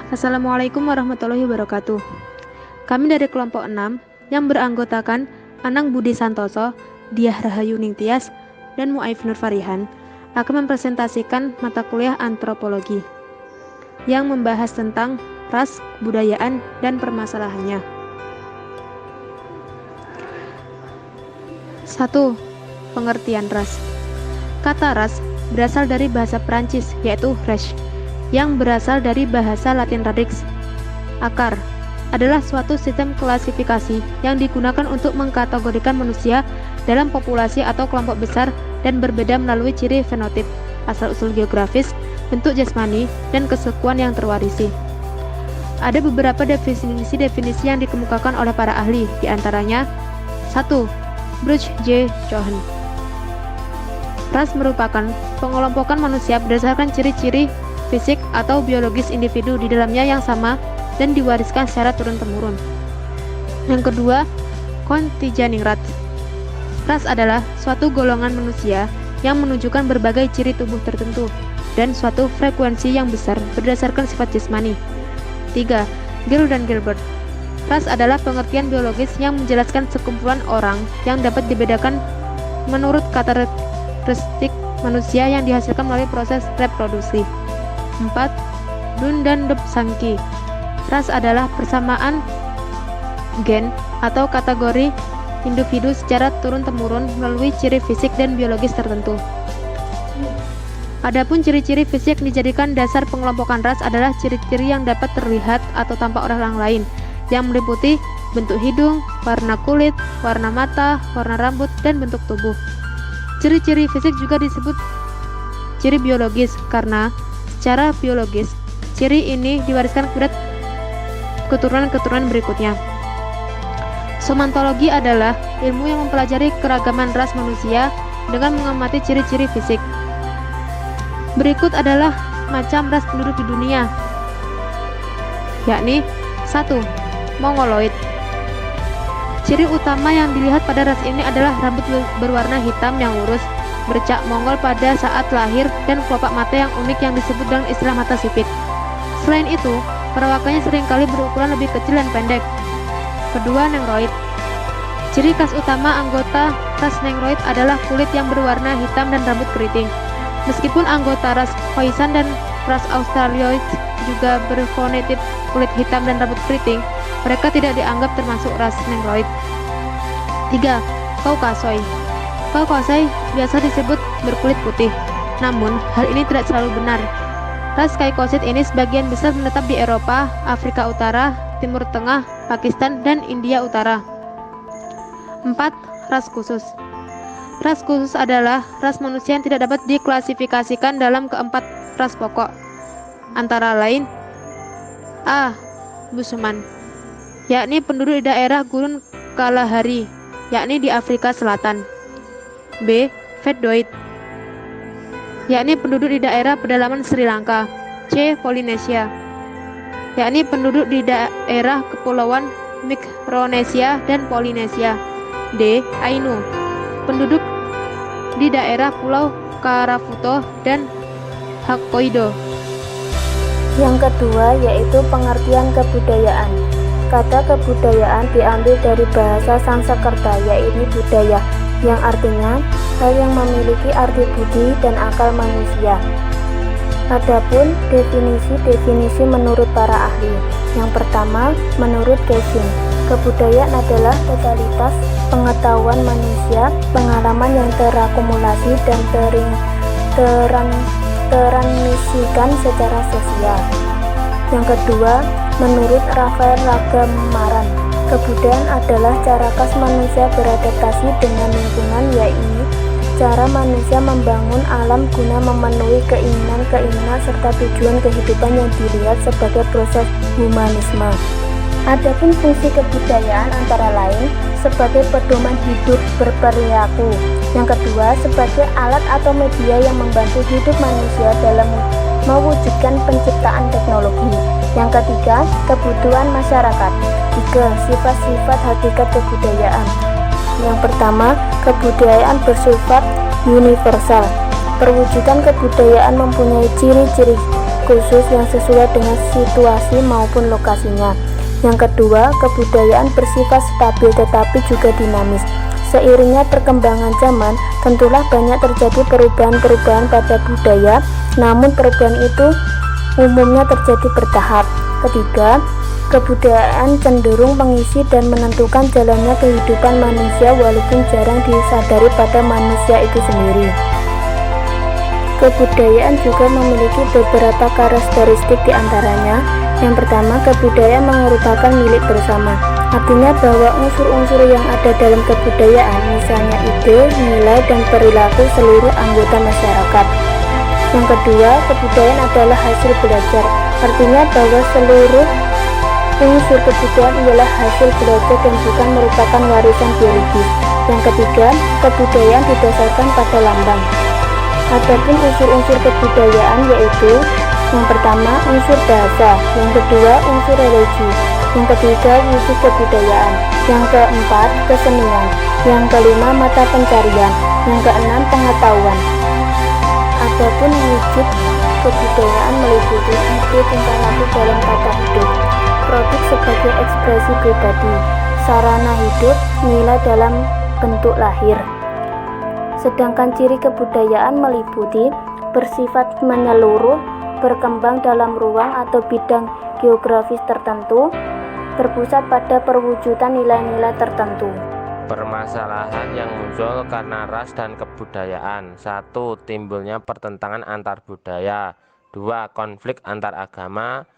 Assalamualaikum warahmatullahi wabarakatuh. Kami dari kelompok 6 yang beranggotakan Anang Budi Santoso, Diah Rahayu Ningtyas, dan Muaif Nur Farihan akan mempresentasikan mata kuliah antropologi yang membahas tentang ras, kebudayaan, dan permasalahannya. 1. Pengertian ras. Kata ras berasal dari bahasa Prancis, yaitu race, yang berasal dari bahasa Latin radix. Akar adalah suatu sistem klasifikasi yang digunakan untuk mengkategorikan manusia dalam populasi atau kelompok besar dan berbeda melalui ciri fenotip, asal-usul geografis, bentuk jasmani, dan kesukuan yang terwarisi. Ada beberapa definisi-definisi yang dikemukakan oleh para ahli, diantaranya 1. Bruce J. Cohen. Ras merupakan pengelompokan manusia berdasarkan ciri-ciri fisik atau biologis individu di dalamnya yang sama dan diwariskan secara turun-temurun. Yang kedua, contingent ras. Ras adalah suatu golongan manusia yang menunjukkan berbagai ciri tubuh tertentu dan suatu frekuensi yang besar berdasarkan sifat jasmani. 3. Gill dan Gilbert. Ras adalah pengertian biologis yang menjelaskan sekumpulan orang yang dapat dibedakan menurut karakteristik manusia yang dihasilkan melalui proses reproduksi. 4. Dunn dan Dobzhansky. Ras adalah persamaan gen atau kategori individu secara turun-temurun melalui ciri fisik dan biologis tertentu. Adapun ciri-ciri fisik yang dijadikan dasar pengelompokan ras adalah ciri-ciri yang dapat terlihat atau tampak oleh orang lain, yang meliputi bentuk hidung, warna kulit, warna mata, warna rambut, dan bentuk tubuh. Ciri-ciri fisik juga disebut ciri biologis karena secara biologis, ciri ini diwariskan kepada keturunan-keturunan berikutnya. Somantologi adalah ilmu yang mempelajari keragaman ras manusia dengan mengamati ciri-ciri fisik. Berikut adalah macam ras penduduk di dunia, yakni 1. Mongoloid. Ciri utama yang dilihat pada ras ini adalah rambut berwarna hitam yang lurus, bercak Mongol pada saat lahir, dan kelopak mata yang unik yang disebut dengan istilah mata sipit. Selain itu, perawakannya seringkali berukuran lebih kecil dan pendek. Kedua, Negroid. Ciri khas utama anggota ras Negroid adalah kulit yang berwarna hitam dan rambut keriting. Meskipun anggota ras Khoisan dan ras Australioid juga berfenotip kulit hitam dan rambut keriting, mereka tidak dianggap termasuk ras Negroid. 3. Caucasoid. Caucasoid biasa disebut berkulit putih, namun hal ini tidak selalu benar. Ras Caucasoid ini sebagian besar menetap di Eropa, Afrika Utara, Timur Tengah, Pakistan, dan India Utara. 4. Ras khusus. Ras khusus adalah ras manusia yang tidak dapat diklasifikasikan dalam keempat ras pokok, antara lain A. Bushman, yakni penduduk di daerah Gurun Kalahari, yakni di Afrika Selatan. B. Veddoid, yakni penduduk di daerah pedalaman Sri Lanka. C. Polinesia, yakni penduduk di daerah kepulauan Mikronesia dan Polinesia. D. Ainu, penduduk di daerah Pulau Karafuto dan Hokkaido. Yang kedua yaitu pengertian kebudayaan. Kata kebudayaan diambil dari bahasa Sanskerta, yaitu budaya, yang artinya hal yang memiliki arti budi dan akal manusia. Adapun definisi menurut para ahli. Yang pertama, menurut Kevin, kebudayaan adalah totalitas pengetahuan manusia, pengalaman yang terakumulasi dan transmisikan secara sosial. Yang kedua, menurut Rafael Ragamaran, kebudayaan adalah cara khas manusia beradaptasi dengan lingkungan, yaitu cara manusia membangun alam guna memenuhi keinginan-keinginan serta tujuan kehidupan yang dilihat sebagai proses humanisme. Adapun fungsi kebudayaan antara lain sebagai pedoman hidup berperilaku. Yang kedua, sebagai alat atau media yang membantu hidup manusia dalam mewujudkan penciptaan teknologi. Yang ketiga, kebutuhan masyarakat. 3. Sifat-sifat hakikat kebudayaan. Yang pertama, kebudayaan bersifat universal. Perwujudan kebudayaan mempunyai ciri-ciri khusus yang sesuai dengan situasi maupun lokasinya. Yang kedua, kebudayaan bersifat stabil tetapi juga dinamis. Seiringnya perkembangan zaman, tentulah banyak terjadi perubahan-perubahan pada budaya, namun perubahan itu umumnya terjadi bertahap. Ketiga, kebudayaan cenderung mengisi dan menentukan jalannya kehidupan manusia walaupun jarang disadari pada manusia itu sendiri. Kebudayaan juga memiliki beberapa karakteristik diantaranya. Yang pertama, kebudayaan merupakan milik bersama. Artinya bahwa unsur-unsur yang ada dalam kebudayaan, misalnya ide, nilai, dan perilaku seluruh anggota masyarakat. Yang kedua, kebudayaan adalah hasil belajar. Artinya bahwa seluruh unsur kebudayaan ialah hasil belajar dan bukan merupakan warisan biologis. Yang ketiga, kebudayaan didasarkan pada lambang. Adapun unsur-unsur kebudayaan yaitu yang pertama unsur bahasa, yang kedua unsur religi, yang ketiga wujud kebudayaan, yang keempat kesenian, yang kelima mata pencarian, yang keenam pengetahuan. Adapun wujud kebudayaan meliputi ide tingkah laku dalam tata hidup, produk sebagai ekspresi pribadi, sarana hidup, nilai dalam bentuk lahir. Sedangkan ciri kebudayaan meliputi bersifat menyeluruh, berkembang dalam ruang atau bidang geografis tertentu, berpusat pada perwujudan nilai-nilai tertentu. Permasalahan yang muncul karena ras dan kebudayaan. 1. Timbulnya pertentangan antar budaya. 2. Konflik antar agama.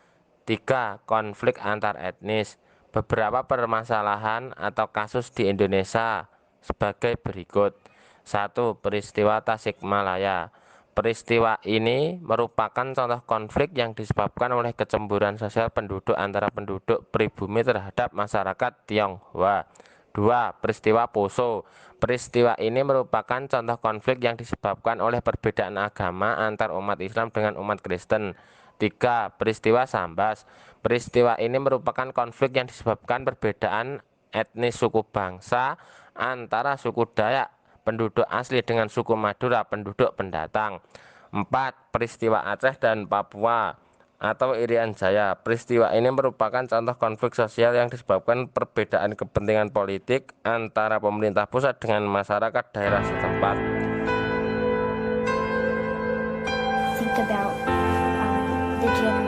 3. Konflik antar etnis. Beberapa permasalahan atau kasus di Indonesia sebagai berikut. 1. Peristiwa Tasikmalaya. Peristiwa ini merupakan contoh konflik yang disebabkan oleh kecemburuan sosial penduduk antara penduduk pribumi terhadap masyarakat Tionghoa. 2. Peristiwa Poso. Peristiwa ini merupakan contoh konflik yang disebabkan oleh perbedaan agama antar umat Islam dengan umat Kristen. 3. Peristiwa Sambas. Peristiwa ini merupakan konflik yang disebabkan perbedaan etnis suku bangsa antara suku Dayak penduduk asli dengan suku Madura penduduk pendatang. 4. Peristiwa Aceh dan Papua atau Irian Jaya. Peristiwa ini merupakan contoh konflik sosial yang disebabkan perbedaan kepentingan politik antara pemerintah pusat dengan masyarakat daerah setempat. Think about the